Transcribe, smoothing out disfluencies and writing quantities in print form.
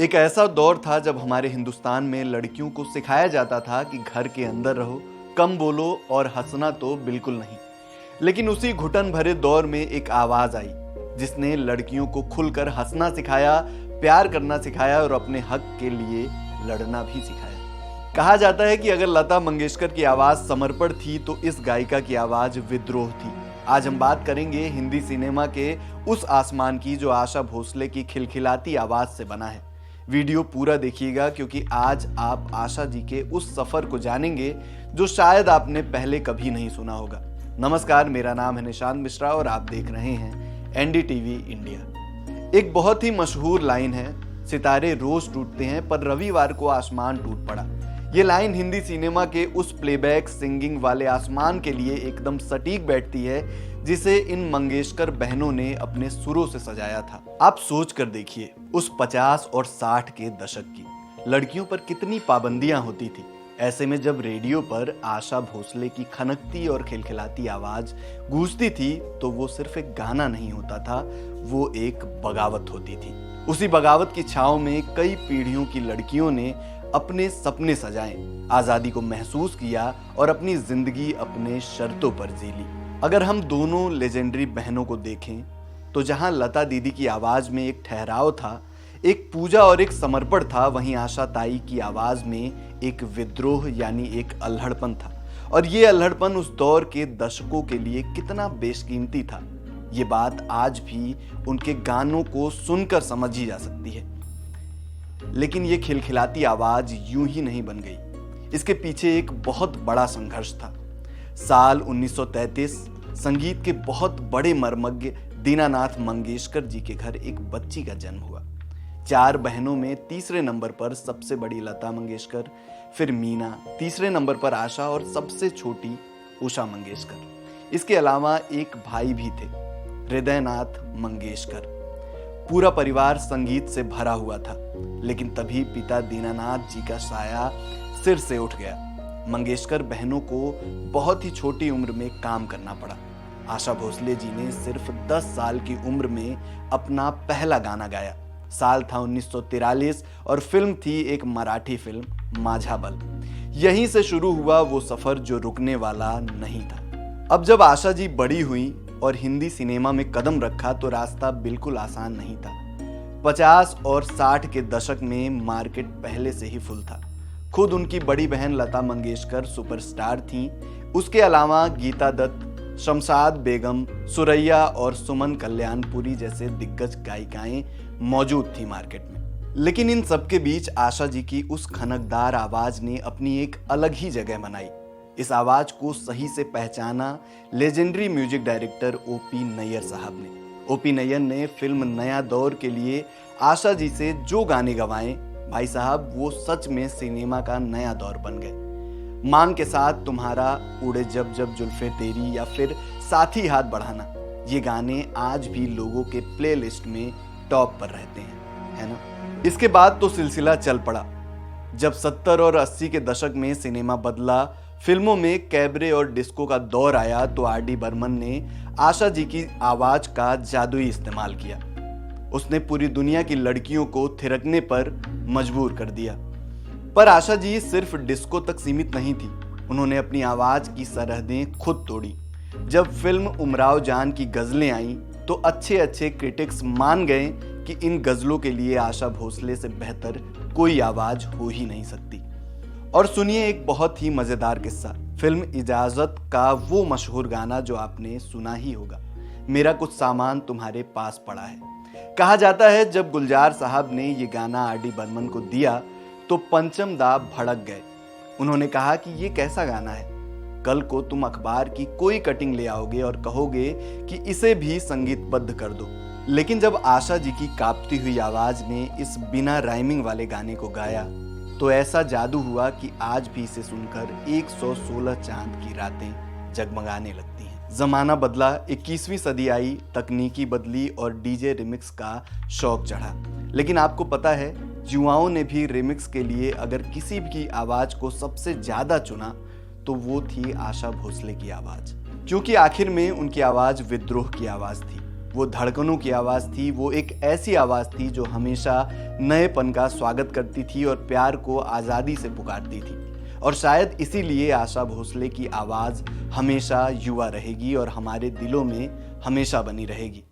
एक ऐसा दौर था जब हमारे हिंदुस्तान में लड़कियों को सिखाया जाता था कि घर के अंदर रहो, कम बोलो और हंसना तो बिल्कुल नहीं। लेकिन उसी घुटन भरे दौर में एक आवाज आई जिसने लड़कियों को खुलकर हंसना सिखाया, प्यार करना सिखाया और अपने हक के लिए लड़ना भी सिखाया। कहा जाता है कि अगर लता मंगेशकर की आवाज समर्पण थी तो इस गायिका की आवाज विद्रोह थी। आज हम बात करेंगे हिंदी सिनेमा के उस आसमान की जो आशा भोसले की खिलखिलाती आवाज से बना है। वीडियो पूरा देखिएगा क्योंकि आज आप आशा जी के उस सफर को जानेंगे जो शायद आपने पहले कभी नहीं सुना होगा। नमस्कार, मेरा नाम है निशांत मिश्रा और आप देख रहे हैं एनडीटीवी इंडिया। एक बहुत ही मशहूर लाइन है, सितारे रोज टूटते हैं पर रविवार को आसमान टूट पड़ा। ये लाइन हिंदी सिनेमा के उस प्लेबैक सिंगिंग वाले आसमान के लिए एकदम सटीक बैठती है जिसे इन मंगेशकर बहनों ने अपने सुरों से सजाया था। आप सोच कर देखिए, उस 50 और 60 के दशक की लड़कियों पर कितनी पाबंदियां होती थी। ऐसे में जब रेडियो पर आशा भोसले की खनकती और खिलखिलाती आवाज गूंजती थी तो वो सिर्फ एक गाना नहीं होता था, वो एक बगावत होती थी। उसी बगावत की छांव में कई पीढ़ियों की लड़कियों ने अपने सपने सजाए, आजादी को महसूस किया और अपनी जिंदगी अपने शर्तों पर जी ली। अगर हम दोनों लेजेंडरी बहनों को देखें तो जहां लता दीदी की आवाज में एक ठहराव था, एक पूजा और एक समर्पण था, वहीं आशा ताई की आवाज में एक विद्रोह यानी एक अल्हड़पन था। और ये अल्हड़पन उस दौर के दशकों के लिए कितना बेशकीमती था, ये बात आज भी उनके गानों को सुनकर समझी जा सकती है। लेकिन ये खिलखिलाती आवाज यूं ही नहीं बन गई, इसके पीछे एक बहुत बड़ा संघर्ष था। साल 1933 संगीत के बहुत बड़े मर्मज्ञ दीनानाथ मंगेशकर जी के घर एक बच्ची का जन्म हुआ। 4 बहनों में तीसरे नंबर पर सबसे बड़ी लता मंगेशकर, फिर मीना, तीसरे नंबर पर आशा और सबसे छोटी उषा मंगेशकर। इसके अलावा एक भाई भी थे, हृदयनाथ मंगेशकर। पूरा परिवार संगीत से भरा हुआ था, लेकिन तभी पिता दीनानाथ जी का साया सिर से उठ गया। मंगेशकर बहनों को बहुत ही छोटी उम्र में काम करना पड़ा। आशा भोसले जी ने सिर्फ 10 साल की उम्र में अपना पहला गाना गाया। साल था 1943 और फिल्म थी एक मराठी फिल्म माझाबल। यहीं से शुरू हुआ वो सफर जो रुकने वाला नहीं था। अब जब आशा जी बड़ी हुई और हिंदी सिनेमा में कदम रखा तो रास्ता बिल्कुल आसान नहीं था। 50 और 60 के दशक में मार्केट पहले से ही फुल था। खुद उनकी बड़ी बहन लता मंगेशकर सुपरस्टार थीं। उसके अलावा गीता दत्त, शमशाद बेगम, सुरैया और सुमन कल्याणपुरी जैसे दिग्गज गायिकाएं मौजूद थी मार्केट में। लेकिन इन सबके बीच आशा जी की उस खनकदार आवाज ने अपनी एक अलग ही जगह बनाई। इस आवाज को सही से पहचाना legendary music director OP Nayyar साहब ने। ओपी नैयर ने फिल्म नया दौर के लिए आशा जी से जो गाने गवाए, भाई साहब वो सच में सिनेमा का नया दौर बन गए। मांग के साथ तुम्हारा, उड़े जब जब जुल्फे तेरी या फिर साथी हाथ बढ़ाना, ये गाने आज भी लोगों के प्लेलिस्ट में टॉप पर रहते हैं, है ना। इसके बाद तो सिलसिला चल पड़ा। जब 70 और 80 के दशक में सिनेमा बदला, फिल्मों में कैबरे और डिस्को का दौर आया तो आर.डी. बर्मन ने आशा जी की आवाज का जादुई इस्तेमाल किया। उसने पूरी दुनिया की लड़कियों को थिरकने पर मजबूर कर दिया। पर आशा जी सिर्फ डिस्को तक सीमित नहीं थी, उन्होंने अपनी आवाज की सरहदें खुद तोड़ी। जब फिल्म उमराव जान की गजलें आईं तो अच्छे क्रिटिक्स मान गए कि इन गजलों के लिए आशा भोसले से बेहतर कोई आवाज हो ही नहीं सकती। और सुनिए एक बहुत ही मजेदार किस्सा, फिल्म इजाजत का वो मशहूर गाना जो आपने सुना ही होगा, मेरा कुछ सामान तुम्हारे पास पड़ा है। कहा जाता है जब गुलजार साहब ने ये गाना आर.डी. बर्मन को दिया तो पंचम दा भड़क गए। उन्होंने कहा कि ये कैसा गाना है, कल को तुम अखबार की कोई कटिंग ले आओगे और कहोगे कि इसे भी संगीतबद्ध कर दो। लेकिन जब आशा जी की कांपती हुई आवाज ने इस बिना राइमिंग वाले गाने को गाया तो ऐसा जादू हुआ कि आज भी इसे सुनकर 116 चांद की रातें जगमगाने लगती हैं। जमाना बदला, 21वीं सदी आई, तकनीकी बदली और डीजे रिमिक्स का शौक चढ़ा। लेकिन आपको पता है, युवाओं ने भी रिमिक्स के लिए अगर किसी की आवाज को सबसे ज्यादा चुना तो वो थी आशा भोसले की आवाज, क्योंकि आखिर में उनकी आवाज विद्रोह की आवाज थी। वो धड़कनों की आवाज़ थी, वो एक ऐसी आवाज़ थी जो हमेशा नएपन का स्वागत करती थी और प्यार को आज़ादी से पुकारती थी। और शायद इसीलिए आशा भोसले की आवाज़ हमेशा युवा रहेगी और हमारे दिलों में हमेशा बनी रहेगी।